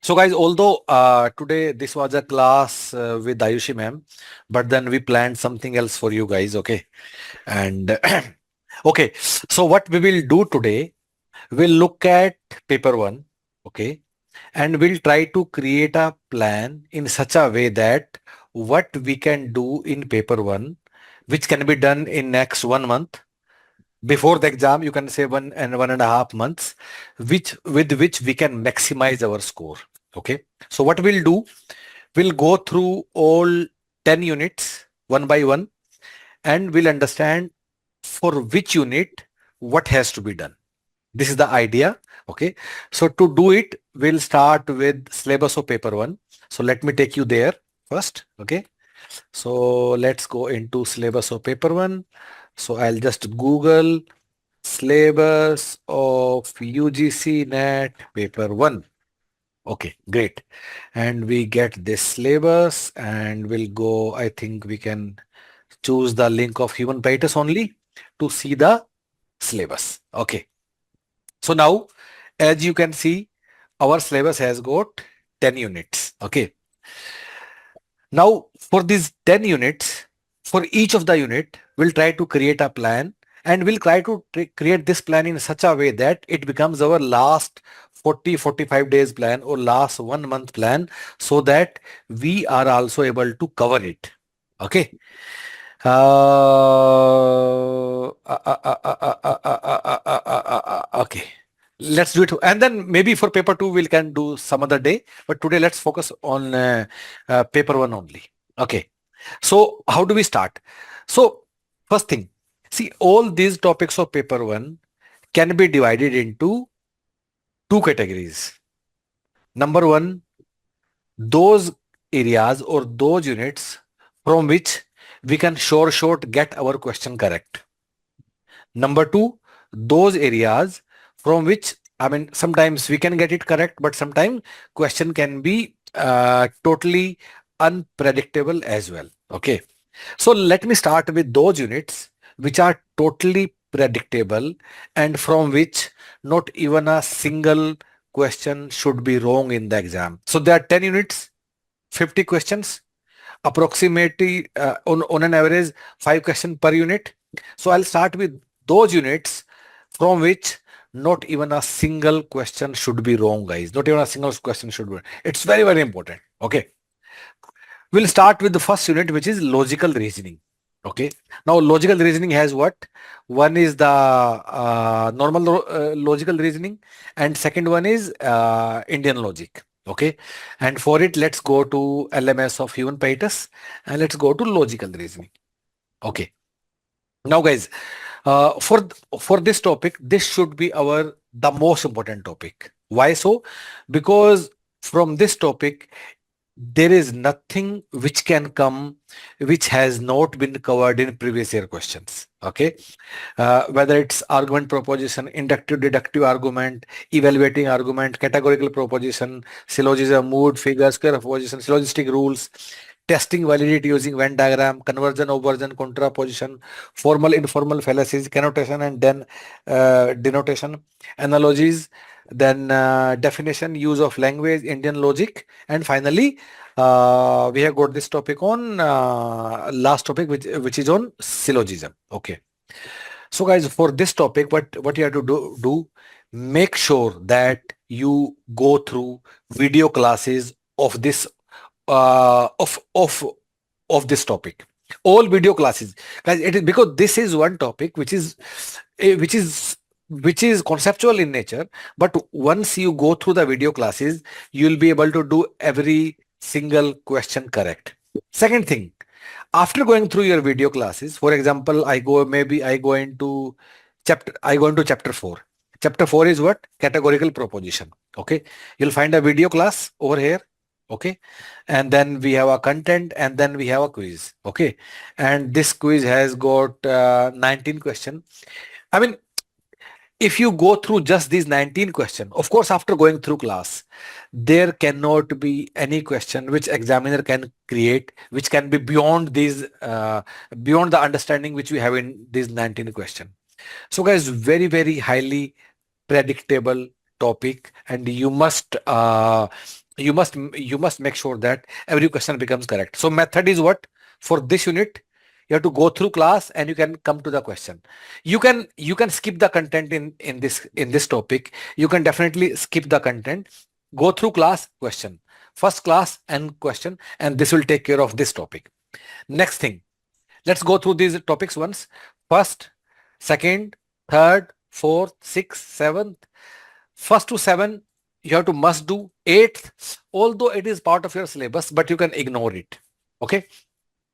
So guys, although today this was a class with Ayushi ma'am, but then we planned something else for you guys, okay? And okay, so what we will do today, we'll look at paper one, okay? And we'll try to create a plan in such a way that what we can do in paper one, which can be done in next 1 month, before the exam, you can say 1.5 months, which with which we can maximize our score. Okay. So what we'll do, we'll go through all 10 units one by one, and we'll understand for which unit what has to be done. This is the idea. Okay. So to do it, we'll start with syllabus of paper one. So let me take you there first. Okay. So let's go into syllabus of paper one. So I'll just Google syllabus of UGC NET paper 1. Okay, great. And we get this syllabus and we'll go, I think we can choose the link of Human Peritus only to see the syllabus. Okay. So now, as you can see, our syllabus has got 10 units. Okay. Now, for these 10 units, for each of the unit, we'll try to create a plan, and we'll try to create this plan in such a way that it becomes our last 40-45 days plan or last 1 month plan, so that we are also able to cover it. Okay. Okay. Let's do it. And then maybe for paper two, we can do some other day. But today, let's focus on paper one only. Okay. So how do we start? So first thing, see, all these topics of paper one can be divided into two categories. Number one, those areas or those units from which we can short get our question correct. Number two, those areas from which, I mean, sometimes we can get it correct, but sometimes question can be totally unpredictable as well. Okay. So let me start with those units which are totally predictable and from which not even a single question should be wrong in the exam. So there are 10 units, 50 questions, approximately on an average 5 questions per unit. So I'll start with those units from which not even a single question should be wrong, guys. Not even a single question should be. It's very, very important. Okay. We'll start with the first unit, which is logical reasoning. Okay. Now, logical reasoning has what? One is the normal logical reasoning, and second one is Indian logic. Okay. And for it, let's go to LMS of Human Peritus and let's go to logical reasoning. Okay. Now, guys, for this topic, this should be the most important topic. Why so? Because from this topic, there is nothing which can come which has not been covered in previous year questions. Okay. Whether it's argument proposition, inductive deductive argument, evaluating argument, categorical proposition, syllogism, mood, figure, square opposition, syllogistic rules, testing validity using Venn diagram, conversion, oversion, contraposition, formal, informal fallacies, connotation, and then denotation, analogies, then definition, use of language, Indian logic, and finally we have got this topic on last topic, which is on syllogism. Okay. So guys, for this topic, what you have to do, make sure that you go through video classes of this of this topic, all video classes, guys. It is because this is one topic which is conceptual in nature, but once you go through the video classes, you'll be able to do every single question correct. Second thing, after going through your video classes, for example, I go into chapter 4. Chapter 4 is what? Categorical proposition. Okay. You'll find a video class over here. Okay. And then we have a content and then we have a quiz. Okay. And this quiz has got 19 questions. I mean, if you go through just these 19 questions, of course, after going through class, there cannot be any question which examiner can create, which can be beyond beyond the understanding which we have in these 19 questions. So guys, very, very highly predictable topic, and you must make sure that every question becomes correct. So method is what? For this unit, you have to go through class and you can come to the question. You can skip the content in this topic. You can definitely skip the content, go through class, question, first class and question, and this will take care of this topic. Next thing, let's go through these topics once. First, second, third, fourth, sixth, seventh. First to seven, you have to must do. Eighth, although it is part of your syllabus, but you can ignore it. Okay.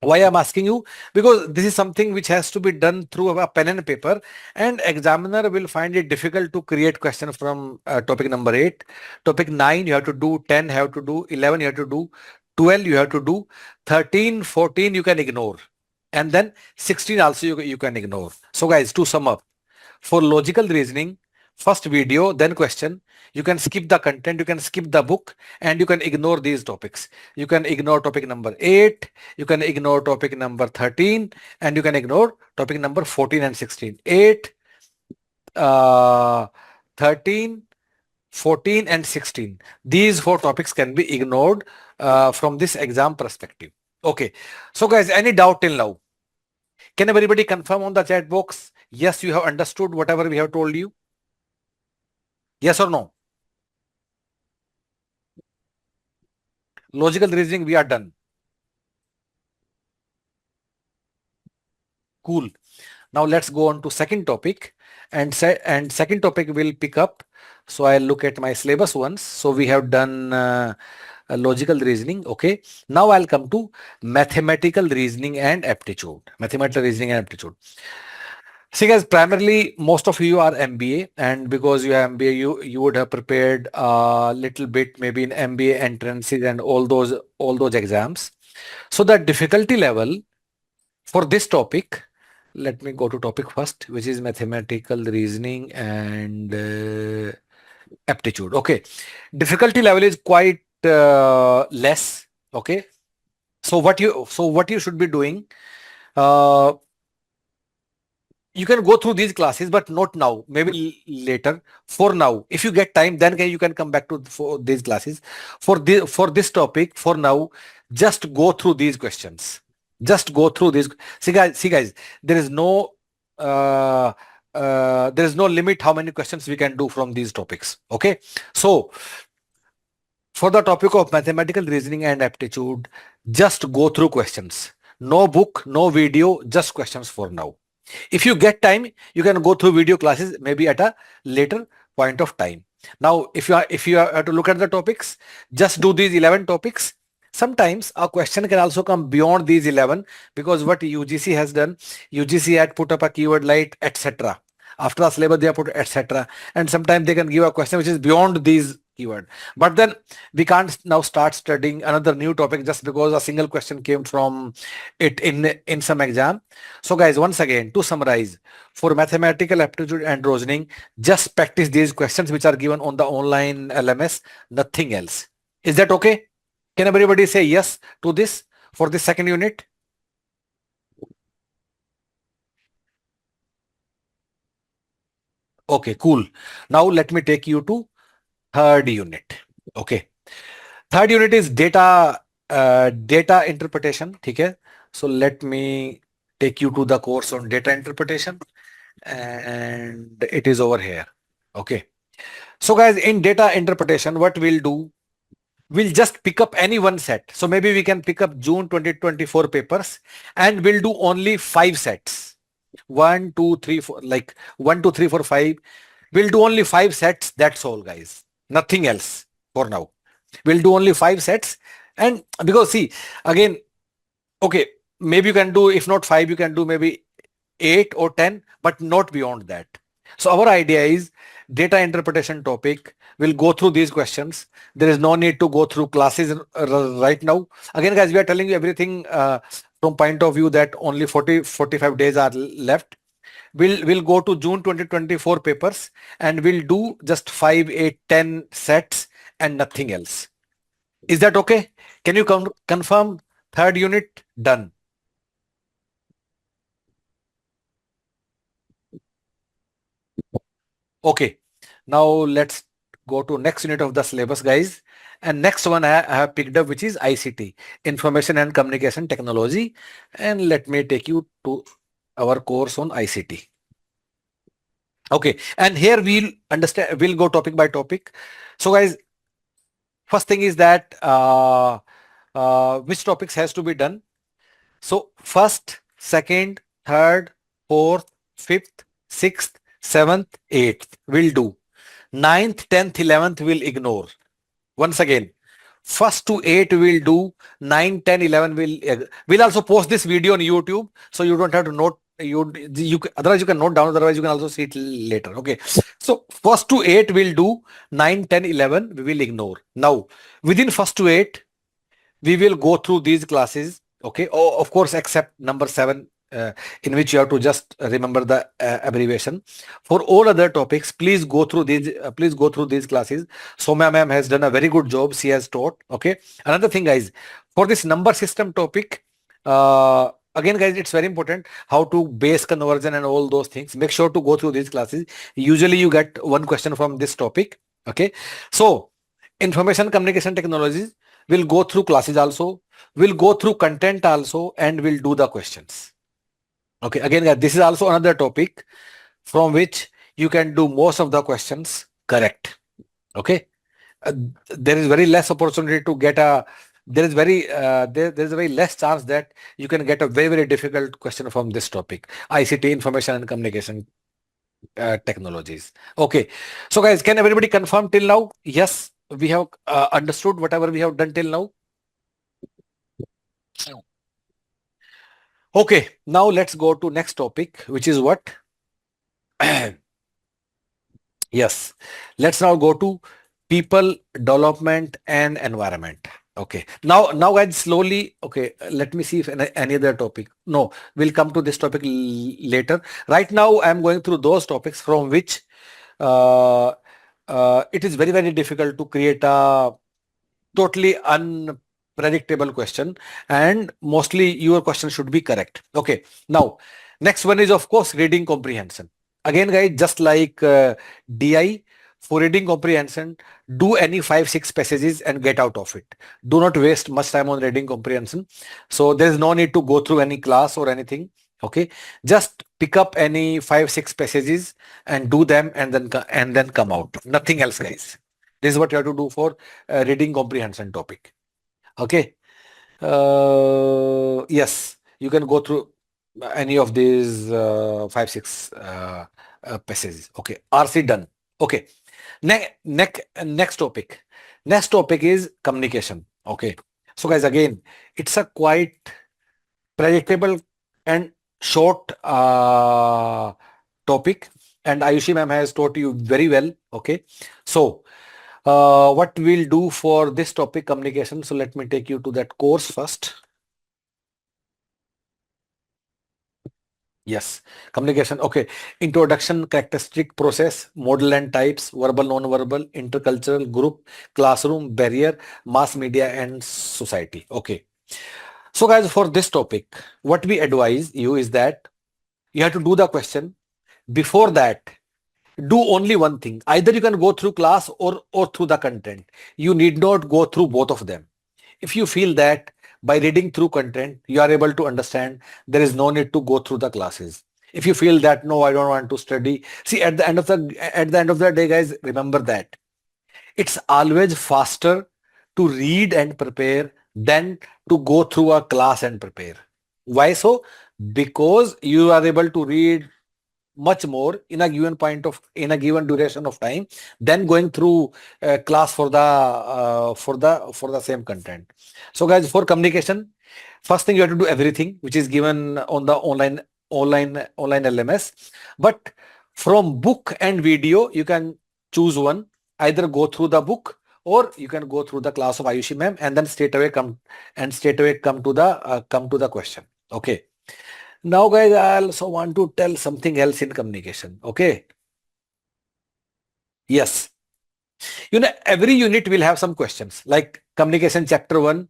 Why I'm asking you? Because this is something which has to be done through a pen and paper, and examiner will find it difficult to create question from topic number 8. Topic 9, you have to do. 10, you have to do. 11, you have to do. 12, you have to do. 13, 14, you can ignore. And then 16 also you can ignore. So guys, to sum up, for logical reasoning, first video, then question. You can skip the content, you can skip the book, and you can ignore these topics. You can ignore topic number 8, you can ignore topic number 13, and you can ignore topic number 14 and 16. 8, 13, 14, and 16. These 4 topics can be ignored from this exam perspective. Okay. So guys, any doubt till now? Can everybody confirm on the chat box? Yes, you have understood whatever we have told you. Yes or no? Logical reasoning, we are done. Cool. Now let's go on to second topic, and second topic will pick up. So I'll look at my syllabus once. So we have done logical reasoning. Okay. Now I'll come to mathematical reasoning and aptitude. Mathematical reasoning and aptitude. See guys, primarily most of you are MBA, and because you are MBA, you would have prepared a little bit maybe in MBA entrances and all those exams. So the difficulty level for this topic, let me go to topic first, which is mathematical reasoning and aptitude. Okay, difficulty level is quite less. Okay, so what you should be doing, you can go through these classes, but not now, maybe later. For now, if you get time, then you can come back to for these classes. For this topic, for now, just go through these questions. Just go through these. See guys, there is no limit how many questions we can do from these topics. Okay, so for the topic of mathematical reasoning and aptitude, just go through questions. No book, no video, just questions for now. If you get time, you can go through video classes maybe at a later point of time. Now, if you are to look at the topics, just do these 11 topics. Sometimes a question can also come beyond these 11, because what UGC has done, UGC had put up a keyword like etc. After a syllabus, they have put etc. And sometimes they can give a question which is beyond these keyword. But then we can't now start studying another new topic just because a single question came from it in some exam. So guys, once again, to summarize, for mathematical aptitude and reasoning, just practice these questions which are given on the online LMS, nothing else. Is that okay? Can everybody say yes to this for this second unit? Okay, cool. Now let me take you to third unit. Okay. Third unit is data interpretation. Okay. So let me take you to the course on data interpretation, and it is over here. Okay. So guys, in data interpretation, what we'll do, we'll just pick up any one set. So maybe we can pick up June 2024 papers, and we'll do only 5 sets. 1, 2, 3, 4, like 1, 2, 3, 4, 5. We'll do only 5 sets. That's all, guys. Nothing else for now. We'll do only 5 sets. And because see, again, okay, maybe you can do, if not 5, you can do maybe 8 or 10, but not beyond that. So our idea is data interpretation topic. We'll go through these questions. There is no need to go through classes right now. Again, guys, we are telling you everything from point of view that only 45 days are left. We'll go to June 2024 papers, and we'll do just 5, 8, 10 sets and nothing else. Is that okay? Can you confirm third unit done? Okay. Now let's go to next unit of the syllabus, guys. And next one I have picked up, which is ICT, Information and Communication Technology. And let me take you to our course on ICT. Okay, and here we'll go topic by topic. So guys, first thing is that which topics has to be done. So first, second, third, fourth, fifth, sixth, seventh, eighth will do. Ninth, 10th, 11th will ignore. Once again, first to 8 will do, 9, 10, 11 we'll also post this video on YouTube, so you don't have to note, otherwise you can note down, otherwise you can also see it later. Okay, so first to 8 will do, 9, 10, 11 we will ignore. Now within first to 8 we will go through these classes. Okay, oh, of course, except number 7, in which you have to just remember the abbreviation. For all other topics, please go through these classes. Soumya ma'am has done a very good job. She has taught. Okay, another thing, guys, for this number system topic, again, guys, it's very important how to base conversion and all those things. Make sure to go through these classes. Usually you get one question from this topic. Okay, so information communication technologies, we'll go through classes also, we'll go through content also, and we'll do the questions. Okay, again, guys, this is also another topic from which you can do most of the questions correct. Okay, there is very less opportunity to get a, there is a very less chance that you can get a very difficult question from this topic, ICT, information and communication technologies. Okay, so guys, can everybody confirm till now? Yes, we have understood whatever we have done till now. Okay, now let's go to next topic, which is what? Yes, let's now go to people, development and environment. Okay, now guys, slowly. Okay, let me see if any other topic. No, we'll come to this topic later. Right now I'm going through those topics from which it is very difficult to create a totally unpredictable question, and mostly your question should be correct. Okay, now next one is, of course, reading comprehension. Again, guys, just like DI, for reading comprehension, do any 5-6 passages and get out of it. Do not waste much time on reading comprehension. So there is no need to go through any class or anything. Okay, just pick up any 5-6 passages and do them, and then come out. Nothing else, guys. This is what you have to do for reading comprehension topic. Okay. Yes, you can go through any of these 5-6 passages. Okay, RC done. Okay, next topic. Next topic is communication. Okay, so guys, again, it's a quite predictable and short topic, and Ayushi ma'am has taught you very well. Okay, so what we'll do for this topic, communication. So let me take you to that course first. Yes, communication. Okay, introduction, characteristic, process, model and types, verbal, non-verbal, intercultural, group, classroom, barrier, mass media and society. Okay, so guys, for this topic, what we advise you is that you have to do the question. Before that, do only one thing. Either you can go through class or through the content. You need not go through both of them. If you feel that by reading through content you are able to understand, there is no need to go through the classes. If you feel that no, I don't want to study, see, at the end of the day, guys, remember that it's always faster to read and prepare than to go through a class and prepare. Why so? Because you are able to read much more in a given duration of time than going through class for the same content. So guys, for communication, first thing you have to do everything which is given on the online LMS, but from book and video you can choose one. Either go through the book or you can go through the class of Ayushi ma'am and then straight away come to the question. Okay. Now, guys, I also want to tell something else in communication. Okay. Yes. Every unit will have some questions, like communication chapter 1,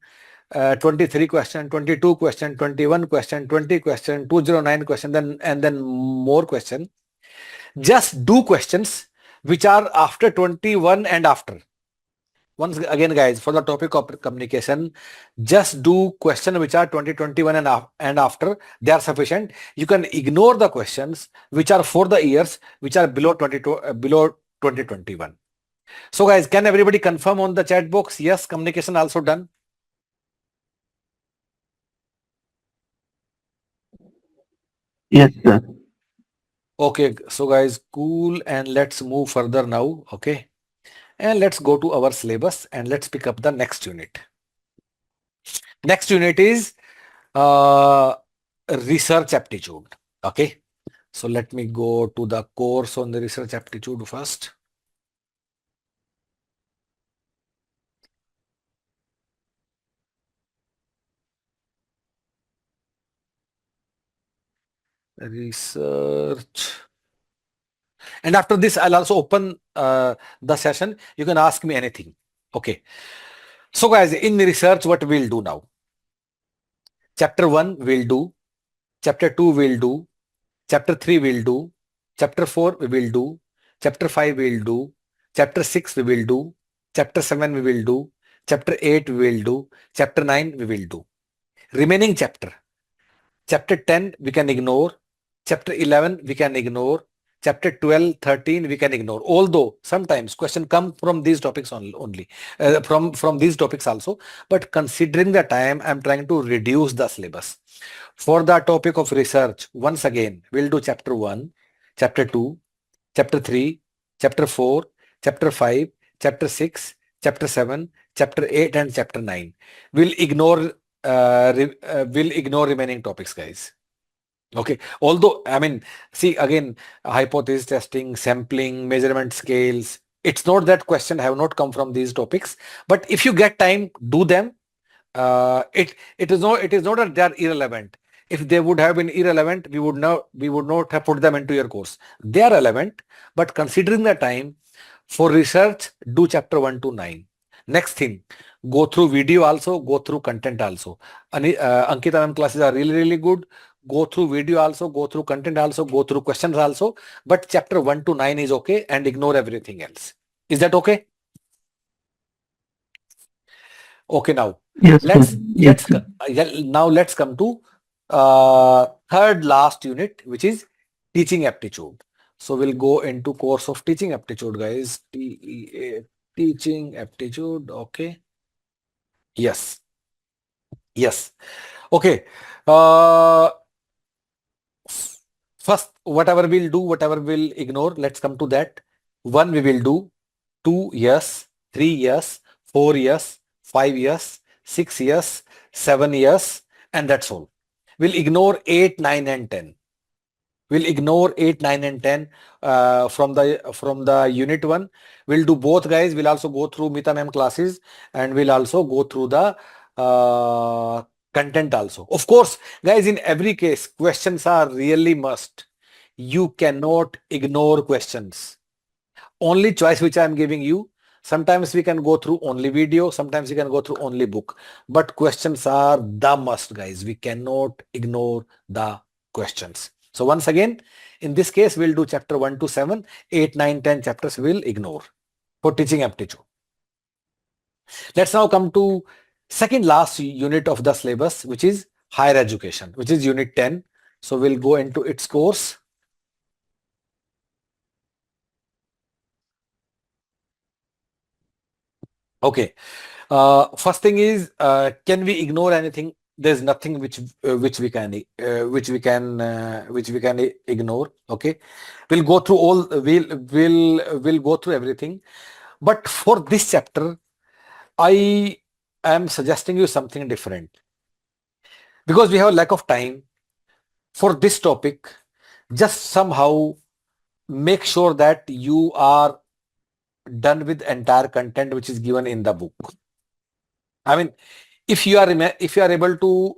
23 question, 22 question, 21 question, 20 question, 209 question, and then more question. Just do questions which are after 21 and after. Once again, guys, for the topic of communication, just do question which are 2021 and after. They are sufficient. You can ignore the questions which are for the years which are below 2021. So guys, can everybody confirm on the chat box? Yes, communication also done. Yes, sir. Okay, so guys, cool, and let's move further now. Okay, and let's go to our syllabus and let's pick up the next unit. Next unit is uh, research aptitude. Okay, so let me go to the course on the research aptitude first. Research. And after this, I'll also open the session. You can ask me anything. Okay. So guys, in research, what we'll do now? Chapter 1 we'll do. Chapter 2 we'll do. Chapter 3 we'll do. Chapter 4 we will do. Chapter 5 we'll do. Chapter 6 we will do. Chapter 7 we will do. Chapter 8 we will do. Chapter 9 we will do. Remaining chapter 10 we can ignore. Chapter 11 we can ignore. Chapter 12, 13 we can ignore. Although sometimes question come from these topics only, from these topics also. But considering the time, I'm trying to reduce the syllabus. For the topic of research, once again, we'll do chapter 1, chapter 2, chapter 3, chapter 4, chapter 5, chapter 6, chapter 7, chapter 8, and chapter 9. We'll ignore remaining topics, guys. Okay. Although, I mean, see again, hypothesis testing, sampling, measurement scales. It's not that question have not come from these topics, but if you get time, do them. It is not that they are irrelevant. If they would have been irrelevant, we would not have put them into your course. They are relevant, but considering the time for research, do chapter 1 to 9. Next thing, go through video also, go through content also. Ankita ma'am classes are really good. Go through video also, go through content also, go through questions also. But chapter 1 to 9 is okay, and ignore everything else. Is that okay? Okay, now Yes, sir. Yes, let's sir. now let's come to third last unit, which is teaching aptitude. So we'll go into course of teaching aptitude, guys. Teaching aptitude. Okay. Yes. Yes. Okay. First, whatever we'll do, whatever we'll ignore, let's come to that. 1 we will do. 2 yes, 3 yes, 4 yes, 5 years, 6 years, 7 years, and that's all. We'll ignore 8, 9, and 10. We'll ignore 8, 9, and 10 from the unit 1. We'll do both, guys. We'll also go through Mita ma'am classes, and we'll also go through the content also. Of course, guys, in every case, questions are really must. You cannot ignore questions. Only choice which I'm giving you. Sometimes we can go through only video, sometimes we can go through only book, but questions are the must, guys. We cannot ignore the questions. So once again, in this case, we'll do chapter 1 to 7, 8, 9, 10 chapters we'll ignore for teaching aptitude. Let's now come to second last unit of the syllabus, which is higher education, which is unit 10. So we'll go into its course. Okay. First thing is, can we ignore anything? There's nothing which we can ignore. Okay, we'll go through all. We'll go through everything. But for this chapter, I am suggesting you something different because we have a lack of time for this topic. Just somehow make sure that you are done with entire content which is given in the book. I mean, if you are able to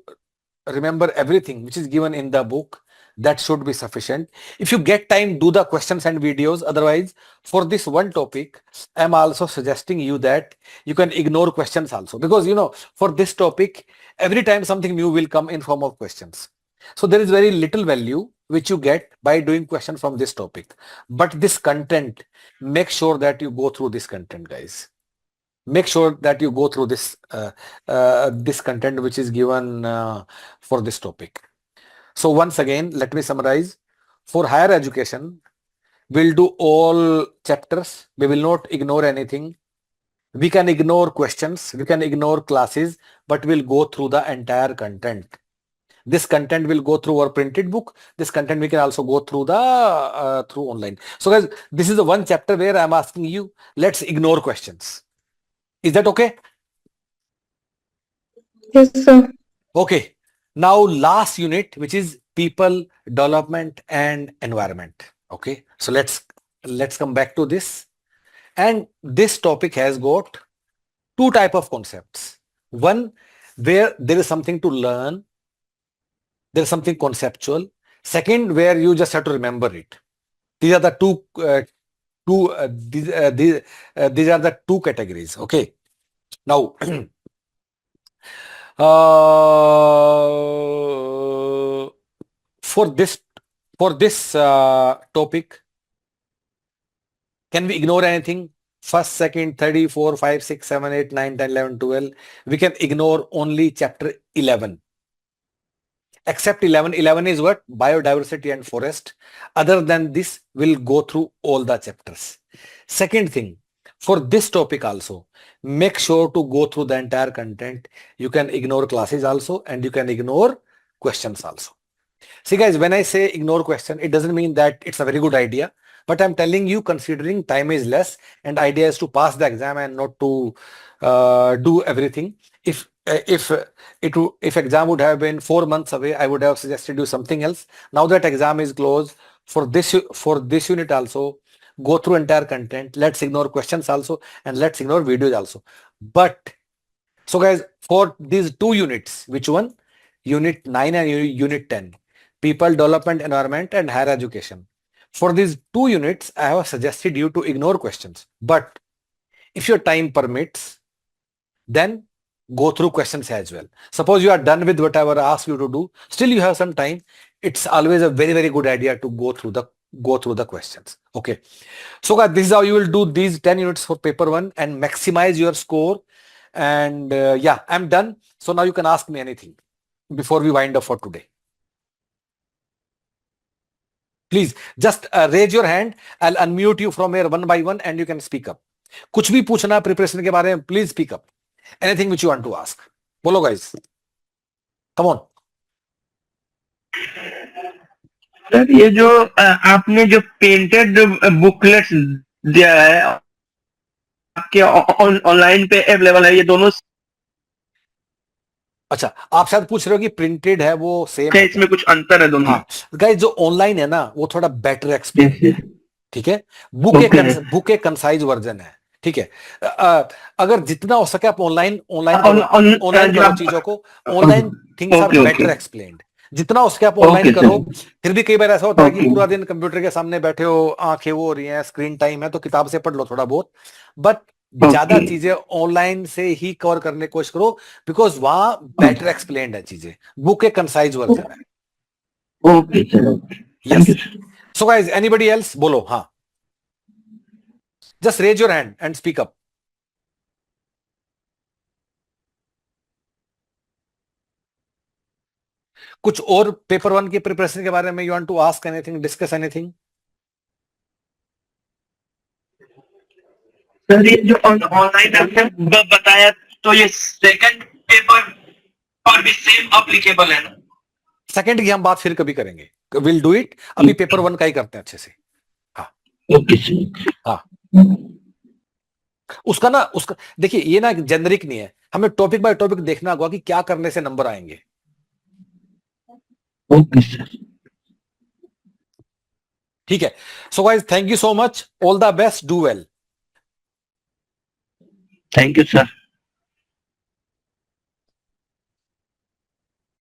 remember everything which is given in the book, that should be sufficient. If you get time, do the questions and videos. Otherwise, for this one topic, I'm also suggesting you that you can ignore questions also, because for this topic, every time something new will come in form of questions. So there is very little value which you get by doing question from this topic. But this content, make sure that you go through this content, guys. Make sure that you go through this this content which is given for this topic. So once again, let me summarize. For higher education, we'll do all chapters. We will not ignore anything. We can ignore questions, we can ignore classes, but we'll go through the entire content. This content will go through our printed book. This content we can also go through the through online. So guys, this is the one chapter where I'm asking you, let's ignore questions. Is that okay? Yes, sir. Okay. Now last unit, which is people, development and environment. Okay. So let's come back to this. And this topic has got two type of concepts. One, where there is something to learn. There is something conceptual. Second, where you just have to remember it. These are the these are the two categories. Okay. Now, for this topic, can we ignore anything? First, second, 3, 4, 5, 6, 7, 8, 9, 10, 11, 12. We can ignore only chapter 11. Except 11. 11 is what? Biodiversity and forest. Other than this, we'll go through all the chapters. Second thing, for this topic also, make sure to go through the entire content. You can ignore classes also, and you can ignore questions also. See guys, when I say ignore question, it doesn't mean that it's a very good idea, but I'm telling you, considering time is less and idea is to pass the exam and not to do everything. If exam would have been 4 months away, I would have suggested you something else. Now that exam is closed, for this unit also, go through entire content. Let's ignore questions also, and let's ignore videos also. But so guys, for these two units, which one? Unit 9 and unit 10, people, development, environment and higher education. For these two units, I have suggested you to ignore questions. But if your time permits, then go through questions as well. Suppose you are done with whatever I asked you to do, still you have some time. It's always a very, very good idea to go through the questions. Okay. So guys, this is how you will do these 10 units for paper 1 and maximize your score. And yeah, I'm done. So now you can ask me anything before we wind up for today. Please just raise your hand. I'll unmute you from here one by one and you can speak up. कुछ भी पूछना preparation के बारे में, please speak up. Anything which you want to ask. बोलो guys. Come on. Sir ये जो आपने जो पेंटेड बुकलेट्स दिया है आपके ऑनलाइन पे अवेलेबल है, ये दोनों अच्छा, आप शायद पूछ रहे हो कि प्रिंटेड है वो सेम क्या इसमें कुछ अंतर है दोनों? हाँ गाइस, जो ऑनलाइन है ना वो थोड़ा बेटर एक्सप्लेन, ठीक है। बुक एक कंसाइज वर्जन है, ठीक है। अगर जितना हो सके आप ऑनलाइन करो चीजों को। Online things are better explained. जितना हो सके आप ऑनलाइन करो। फिर भी कई बार ऐसा होता है कि पूरा दिन कंप्यूटर के सामने बैठे हो, आंखें वो हो रही हैं, स्क्रीन टाइम है, तो किताब से पढ़ लो थोड़ा बहुत, बट ज्यादा चीजें ऑनलाइन से ही कवर करने की कोशिश करो, बिकॉज वहां बेटर एक्सप्लेन्ड है चीजें। बुक एक कंसाइज वर्जन है। Okay sir, yes. So guys, anybody else? बोलो हाँ, just raise your hand and speak up. कुछ और पेपर 1 की प्रिपरेशन के बारे में you want to ask anything, discuss anything? Sir ये जो ऑनलाइन आपने बताया, तो ये सेकंड पेपर पर भी सेम एप्लीकेबल है ना? सेकंड की हम बात फिर कभी करेंगे, विल डू इट। अभी पेपर 1 का ही करते हैं अच्छे से। हाँ ओके सर। हाँ, उसका देखिए, ये ना जेनरिक नहीं है, हमें टॉपिक बाय टॉपिक देखना होगा कि क्या करने से नंबर आएंगे। ओके सर, ठीक है। So guys, thank you so much, all the best, do well. Thank you sir.